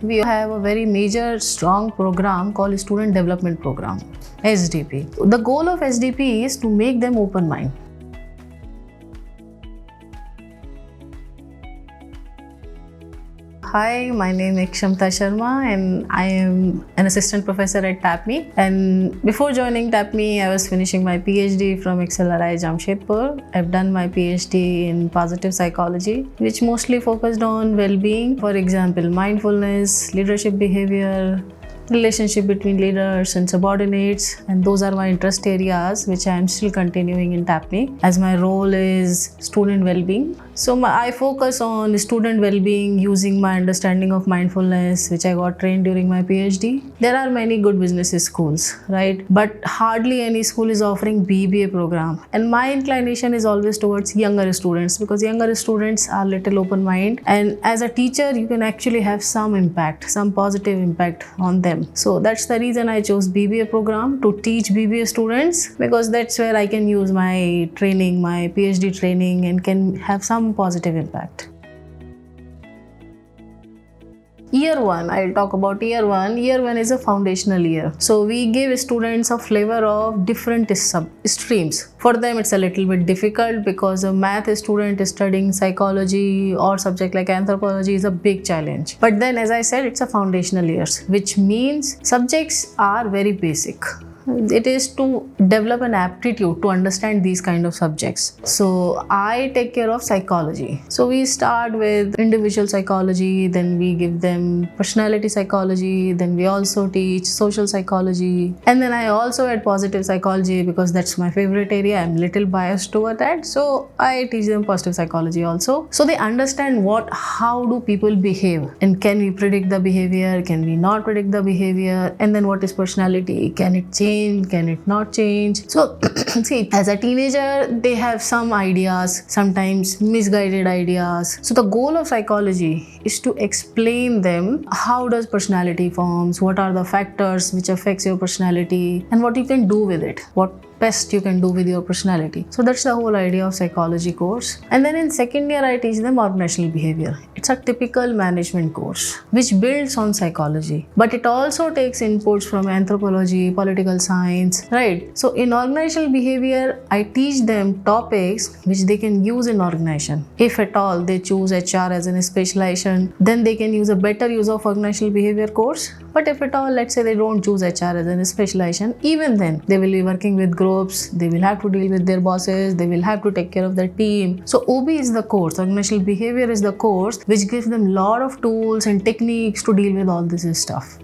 We have a very major, strong program called Student Development Program, SDP. The goal of SDP is to make them open mind. Hi, my name is Kshamta Sharma and I am an assistant professor at TAPMI. And before joining TAPMI, I was finishing my PhD from XLRI Jamshedpur. I've done my PhD in positive psychology, which mostly focused on well-being. For example, mindfulness, leadership behavior, relationship between leaders and subordinates, and those are my interest areas which I am still continuing in TAPMI as my role is student well-being. So I focus on student well-being using my understanding of mindfulness, which I got trained during my PhD. There are many good business schools, right? But hardly any school is offering BBA program. And my inclination is always towards younger students because younger students are little open mind. And as a teacher, you can actually have some impact, some positive impact on them. So that's the reason I chose BBA program to teach BBA students, because that's where I can use my training, my PhD training, and can have some positive impact. Year 1, I'll talk about year 1. Year 1 is a foundational year. So we give students a flavor of different streams. For them, it's a little bit difficult because a math student is studying psychology or subject like anthropology is a big challenge. But then, as I said, it's a foundational year, which means subjects are very basic. It is to develop an aptitude to understand these kind of subjects. So I take care of psychology. So we start with individual psychology, then we give them personality psychology, then we also teach social psychology, and then I also add positive psychology because that's my favorite area. I'm little biased toward that. So I teach them positive psychology also. So they understand how do people behave, and can we predict the behavior, can we not predict the behavior, and then what is personality, can it change, can it not change. So see, as a teenager they have some ideas, sometimes misguided ideas. So the goal of psychology is to explain them how does personality forms, what are the factors which affects your personality, and what you can do with it, what best you can do with your personality. So that's the whole idea of psychology course. And then in second year I teach them organizational behavior. It's a typical management course which builds on psychology, but it also takes inputs from anthropology, political science, right? So in organizational behavior I teach them topics which they can use in organization. If at all they choose HR as a specialization, then they can use a better use of organizational behavior course. But if at all, let's say they don't choose HR as a specialization, even then they will be working with groups, they will have to deal with their bosses, they will have to take care of their team. So OB is the course, organizational behavior is the course which gives them a lot of tools and techniques to deal with all this stuff.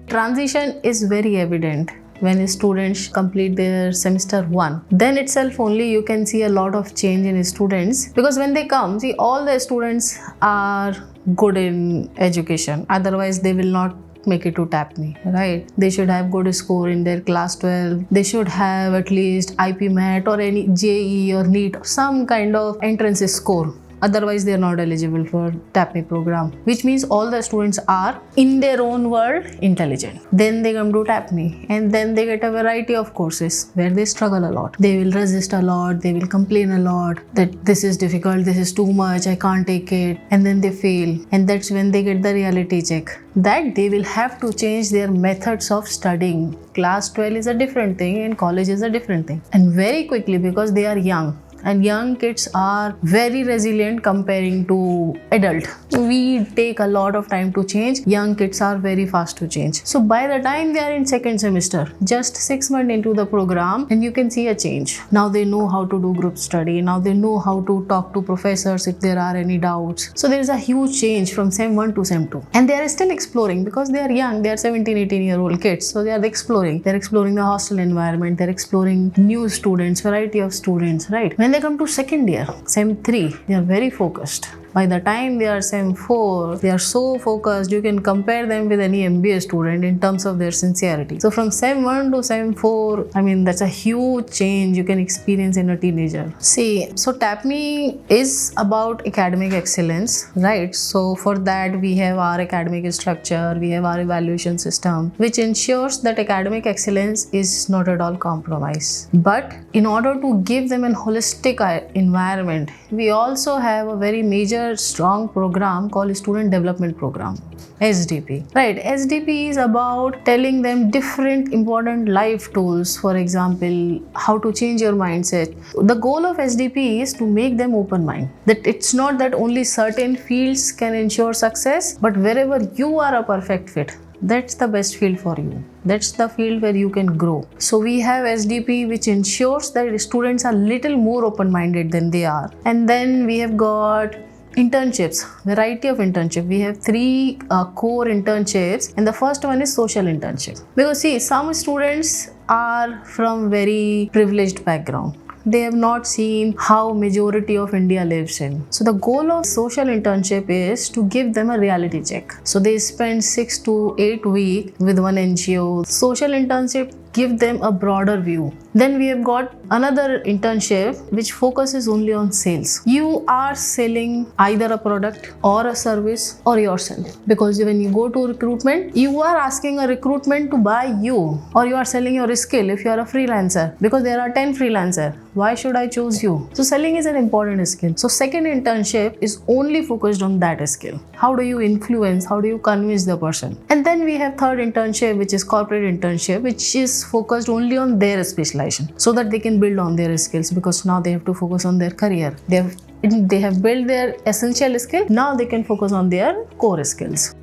Transition is very evident when students complete their semester 1. Then itself only you can see a lot of change in students, because when they come, see, all the students are good in education, otherwise they will not make it to TAPMI, right? They should have good score in their class 12. They should have at least IP MAT or any JE or NEET or some kind of entrance score. Otherwise, they are not eligible for TAPMI program, which means all the students are in their own world intelligent. Then they come to TAPMI and then they get a variety of courses where they struggle a lot. They will resist a lot, they will complain a lot that this is difficult, this is too much, I can't take it, and then they fail. And that's when they get the reality check that they will have to change their methods of studying. Class 12 is a different thing and college is a different thing. And very quickly, because they are young, and young kids are very resilient comparing to adult. We take a lot of time to change. Young kids are very fast to change. So by the time they are in second semester, just 6 months into the program, and you can see a change. Now they know how to do group study. Now they know how to talk to professors if there are any doubts. So there is a huge change from SEM 1 to SEM 2. And they are still exploring because they are young. They are 17, 18-year-old kids. So they are exploring. They're exploring the hostel environment. They're exploring new students, variety of students, right? When they come to second year, SEM 3, they are very focused. By the time they are SEM 4, they are so focused, you can compare them with any MBA student in terms of their sincerity. So from SEM 1 to SEM 4, that's a huge change you can experience in a teenager. See, so TAPMI is about academic excellence, right? So for that, we have our academic structure, we have our evaluation system, which ensures that academic excellence is not at all compromised. But in order to give them a holistic environment, we also have a very major major strong program called Student Development Program, SDP. Right, SDP is about telling them different important life tools. For example, how to change your mindset. The goal of SDP is to make them open mind. That it's not that only certain fields can ensure success, but wherever you are a perfect fit, that's the best field for you. That's the field where you can grow. So we have SDP, which ensures that students are little more open-minded than they are. And then we have got internships, variety of internship. We have three core internships, and the first one is social internship. Because see, some students are from very privileged background. They have not seen how majority of India lives in. So the goal of social internship is to give them a reality check. So they spend 6 to 8 weeks with one NGO. Social internship give them a broader view. Then we have got another internship which focuses only on sales. You are selling either a product or a service or yourself. Because when you go to recruitment, you are asking a recruitment to buy you, or you are selling your skill if you are a freelancer. Because there are 10 freelancers. Why should I choose you? So selling is an important skill. So second internship is only focused on that skill. How do you influence? How do you convince the person? And then we have third internship, which is corporate internship, which is focused only on their specialization so that they can build on their skills, because now they have to focus on their career. They have built their essential skill. Now they can focus on their core skills.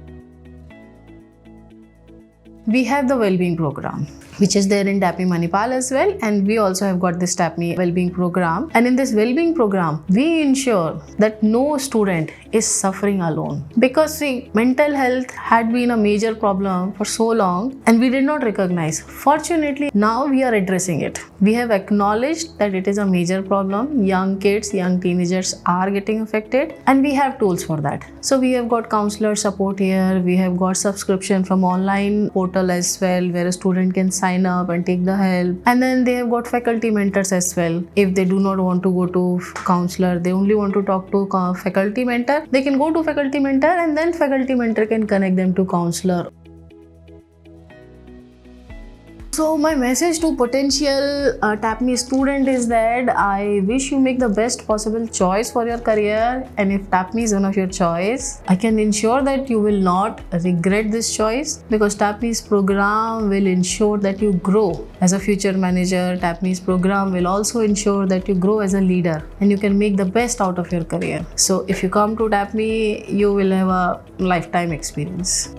We have the wellbeing program, which is there in TAPMI Manipal as well, and we also have got this TAPMI wellbeing program. And in this wellbeing program, we ensure that no student is suffering alone. Because see, mental health had been a major problem for so long and we did not recognize. Fortunately, now we are addressing it. We have acknowledged that it is a major problem. Young kids, young teenagers are getting affected, and we have tools for that. So we have got counselor support here. We have got subscription from online portal as well, where a student can sign up and take the help. And then they have got faculty mentors as well. If they do not want to go to counselor, they only want to talk to faculty mentor, they can go to faculty mentor, and then faculty mentor can connect them to counselor. So my message to potential TAPMI student is that I wish you make the best possible choice for your career, and if TAPMI is one of your choice, I can ensure that you will not regret this choice, because TAPMI's program will ensure that you grow as a future manager. TAPMI's program will also ensure that you grow as a leader and you can make the best out of your career. So if you come to TAPMI, you will have a lifetime experience.